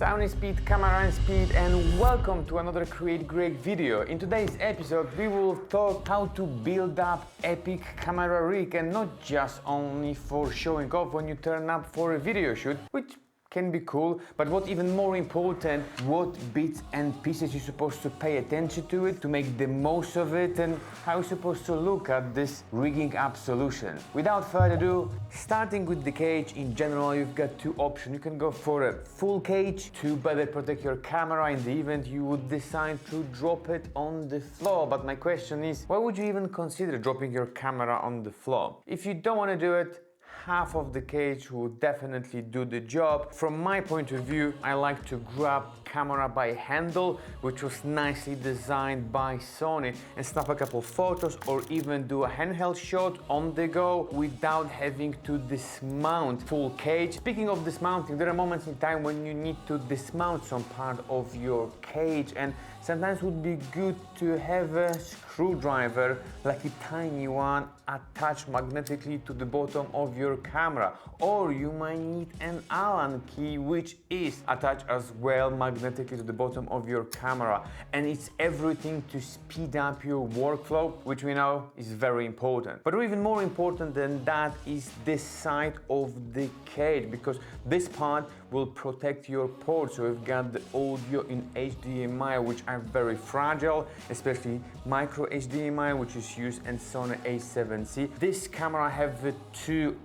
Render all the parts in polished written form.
Sound and speed, camera and speed, and welcome to another Create Great video. In today's episode we will talk how to build up epic camera rig, and not just only for showing off when you turn up for a video shoot, which can be cool, but what even more important, what bits and pieces you're supposed to pay attention to it to make the most of it, and how you're supposed to look at this rigging up solution. Without further ado, starting with the cage, in general you've got two options. You can go for a full cage to better protect your camera in the event you would decide to drop it on the floor. But my question is, why would you even consider dropping your camera on the floor? If you don't want to do it, half of the cage will definitely do the job. From my point of view, I like to grab camera by handle, which was nicely designed by Sony, and snap a couple photos or even do a handheld shot on the go without having to dismount full cage. Speaking of dismounting, there are moments in time when you need to dismount some part of your cage, and sometimes it would be good to have a screwdriver, like a tiny one, attached magnetically to the bottom of your camera, or you might need an Allen key, which is attached as well magnetically to the bottom of your camera, and it's everything to speed up your workflow, which we know is very important. But even more important than that is this side of the cage, because this part will protect your port. So we've got the audio in HDMI, which are very fragile, especially micro HDMI, which is used in Sony A7C. This camera have two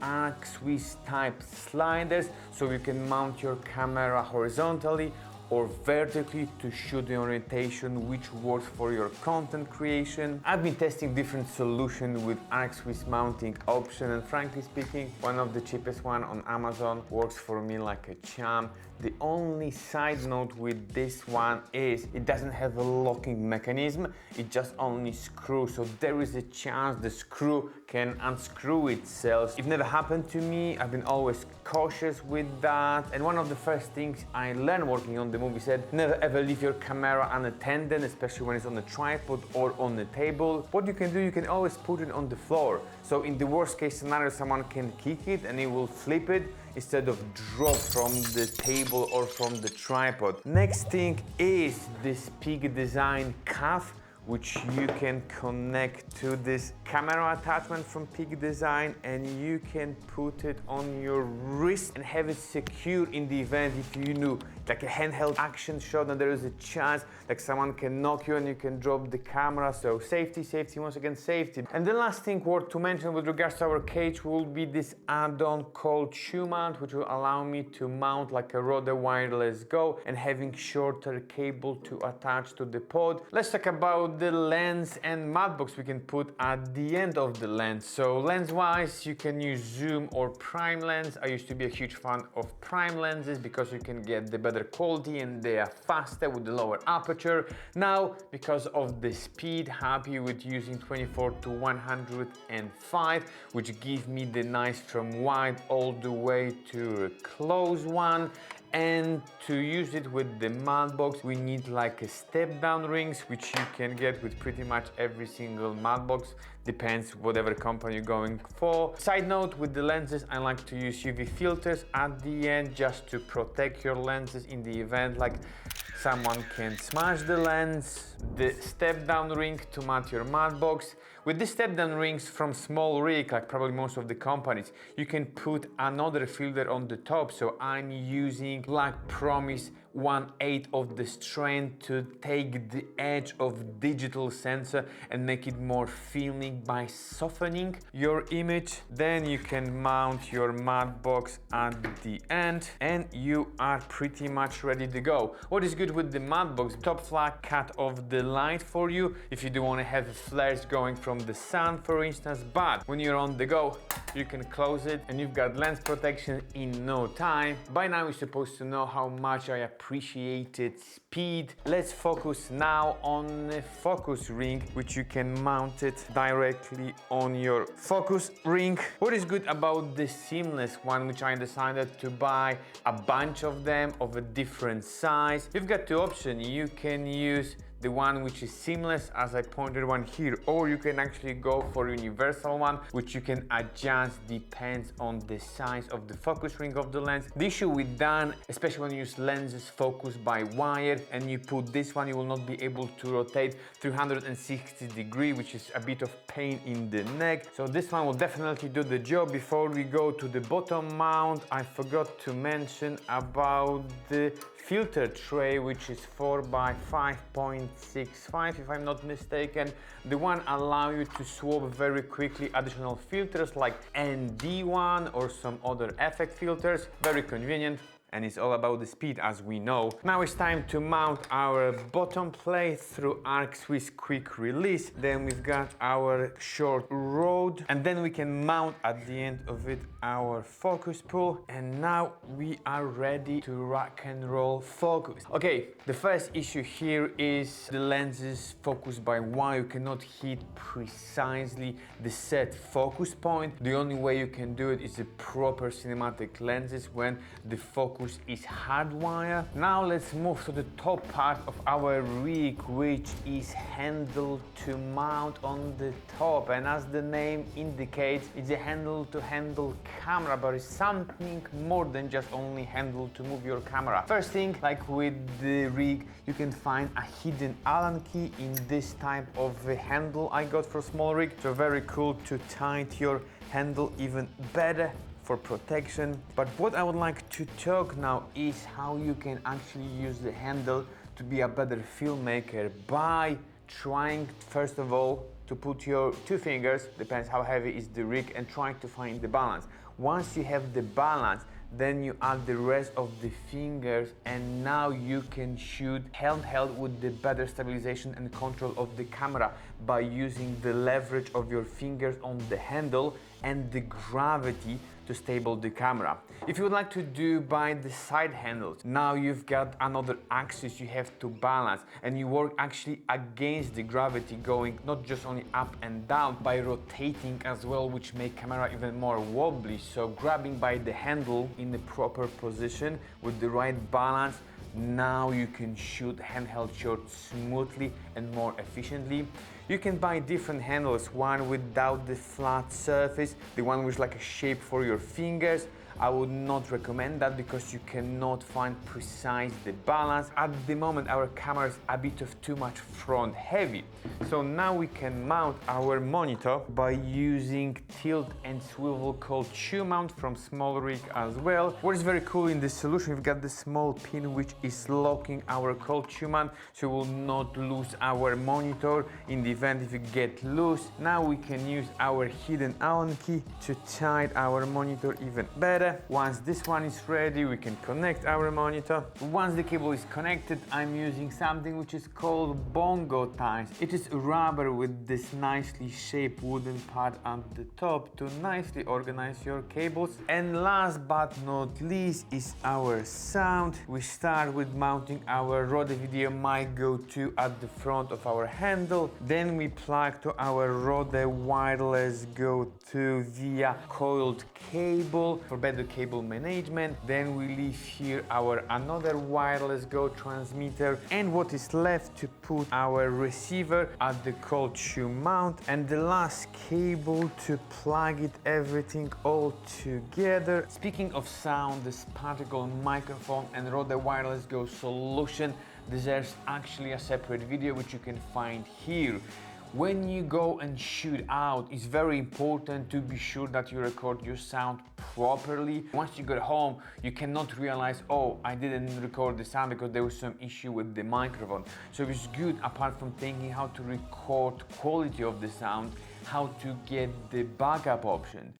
Swiss type sliders, so you can mount your camera horizontally or vertically to shoot the orientation which works for your content creation. I've been testing different solutions with Swiss mounting option, and frankly speaking, one of the cheapest one on Amazon works for me like a charm. The only side note with this one is it doesn't have a locking mechanism, it just only screws, so there is a chance the screw can unscrew itself. It never happened to me, I've been always cautious with that, and one of the first things I learned working on the movie set, never ever leave your camera unattended, especially when it's on a tripod or on the table. What you can do, you can always put it on the floor, so in the worst case scenario someone can kick it and it will flip it instead of drop from the table or from the tripod. Next thing is this Peak Design cuff, which you can connect to this camera attachment from Peak Design, and you can put it on your wrist and have it secure in the event if you do like a handheld action shot and there is a chance like someone can knock you and you can drop the camera. So safety, safety, once again safety. And the last thing worth to mention with regards to our cage will be this add-on called shoe mount, which will allow me to mount like a Rode Wireless Go and having shorter cable to attach to the pod. Let's talk about the lens and matte box we can put at the end of the lens. So lens wise, you can use zoom or prime lens. I used to be a huge fan of prime lenses because you can get the better quality and they are faster with the lower aperture. Now, because of the speed, happy with using 24 to 105, which give me the nice from wide all the way to a close one. And to use it with the matte box, we need like a step down rings, which you can get with pretty much every single matte box, depends whatever company you're going for. Side note, with the lenses, I like to use UV filters at the end just to protect your lenses in the event like someone can smash the lens. The step down ring to mount your matte box. With the step down rings from SmallRig, like probably most of the companies, you can put another filter on the top. So I'm using Black Promise 1/8 of the strength to take the edge of digital sensor and make it more filmic by softening your image. Then you can mount your matte box at the end and you are pretty much ready to go. What is good with the matte box, top flat cut off the light for you if you do want to have flares going from the sun, for instance, but when you're on the go, you can close it and you've got lens protection in no time. By now you're supposed to know how much I appreciated speed. Let's focus now on the focus ring, which you can mount it directly on your focus ring. What is good about the seamless one, which I decided to buy a bunch of them of a different size, you've got two options. You can use the one which is seamless, as I pointed one here, or you can actually go for universal one, which you can adjust, depends on the size of the focus ring of the lens. The issue with that, especially when you use lenses focused by wire and you put this one, you will not be able to rotate 360 degrees, which is a bit of pain in the neck. So this one will definitely do the job. Before we go to the bottom mount, I forgot to mention about the filter tray, which is 4 by 5.65 if I'm not mistaken. The one allow you to swap very quickly additional filters like ND1 or some other effect filters. Very convenient. And it's all about the speed, as we know. Now it's time to mount our bottom plate through Arc Swiss quick release. Then we've got our short rod, and then we can mount at the end of it our focus pull. And now we are ready to rock and roll focus. Okay, the first issue here is the lenses focused by wire. You cannot hit precisely the set focus point. The only way you can do it is the proper cinematic lenses when the focus is hardwire. Now let's move to the top part of our rig, which is handle to mount on the top. And as the name indicates, it's a handle to handle camera, but it's something more than just only handle to move your camera. First thing, like with the rig, you can find a hidden Allen key in this type of handle I got for SmallRig. So very cool to tighten your handle even better for protection. But what I would like to talk now is how you can actually use the handle to be a better filmmaker by trying, first of all, to put your two fingers, depends how heavy is the rig, and trying to find the balance. Once you have the balance, then you add the rest of the fingers, and now you can shoot handheld with the better stabilization and control of the camera by using the leverage of your fingers on the handle and the gravity to stable the camera. If you would like to do by the side handles, now you've got another axis you have to balance, and you work actually against the gravity, going not just only up and down, by rotating as well, which make camera even more wobbly. So grabbing by the handle in the proper position with the right balance, now you can shoot handheld shots smoothly and more efficiently. You can buy different handles, one without the flat surface, the one with like a shape for your fingers. I would not recommend that because you cannot find precise the balance. At the moment our camera is a bit of too much front heavy. So now we can mount our monitor by using tilt and swivel cold shoe mount from SmallRig as well. What is very cool in this solution, we've got the small pin which is locking our cold shoe mount, so we will not lose our monitor in the event if you get loose. Now we can use our hidden Allen key to tighten our monitor even better. Once this one is ready, we can connect our monitor. Once the cable is connected, I'm using something which is called bongo ties. It is rubber with this nicely shaped wooden part at the top to nicely organize your cables. And last but not least is our sound. We start with mounting our Rode Video mic Go 2 at the front of our handle. Then we plug to our Rode Wireless Go 2 via coiled cable for better cable management. Then we leave here our another wireless Go transmitter, and what is left to put our receiver at the cold shoe mount, and the last cable to plug it everything all together. Speaking of sound, this particle microphone and Rode Wireless Go solution deserves actually a separate video which you can find here. When you go and shoot out, it's very important to be sure that you record your sound properly. Once you get home, you cannot realize, oh, I didn't record the sound because there was some issue with the microphone. So it's good, apart from thinking how to record quality of the sound, how to get the backup option.